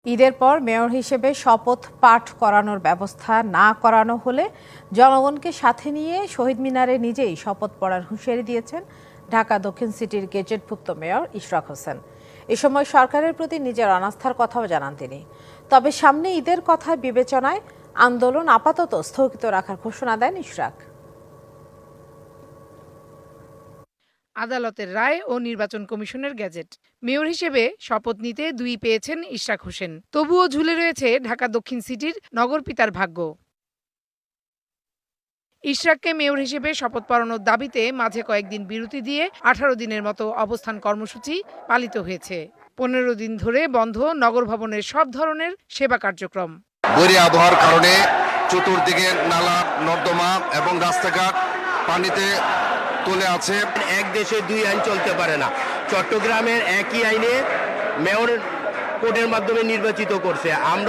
ঈদের পর মেয়র হিসেবে শপথ পাঠ করানোর ব্যবস্থা না করানো হলে জনগণকে সাথে নিয়ে শহীদ মিনারে নিজেই শপথ পড়ার হুঁশিয়ারি দিয়েছেন ঢাকা দক্ষিণ সিটির গেজেটভুক্ত মেয়র ইশরাক হোসেন। এ সময় সরকারের প্রতি নিজের অনাস্থার কথাও জানান তিনি। তবে সামনে ঈদের কথা বিবেচনায় আন্দোলন আপাতত স্থগিত রাখার ঘোষণা দেন ইশরাক। আদালতের রায় ও নির্বাচন কমিশনের গ্যাজেট, মেয়র হিসেবে শপথ নিতে 2 পেয়েছেন ইশরাক হোসেন। তবুও ঝুলে রয়েছে ঢাকা দক্ষিণ সিটির নগরপিতার ভাগ্য। ইশরাককে মেয়র হিসেবে শপথ পড়ানোর দাবিতে মাঝে কয়েকদিন বিরতি দিয়ে 18 দিনের মতো অবস্থান কর্মসূচি পালিত হয়েছে। 15 দিন ধরে বন্ধ নগর ভবনের সব ধরনের সেবা কার্যক্রম। বৈরী আবহাওয়ার কারণে চতুর্দিকে নালা নর্দমা এবং রাস্তাঘাট পানিতে তুলে আছে। এক দেশে দুই আইন চলতে পারে না। চট্টগ্রামের একই আইনে মেয়র কোর্টের মাধ্যমে নির্বাচিত করছে। আমরা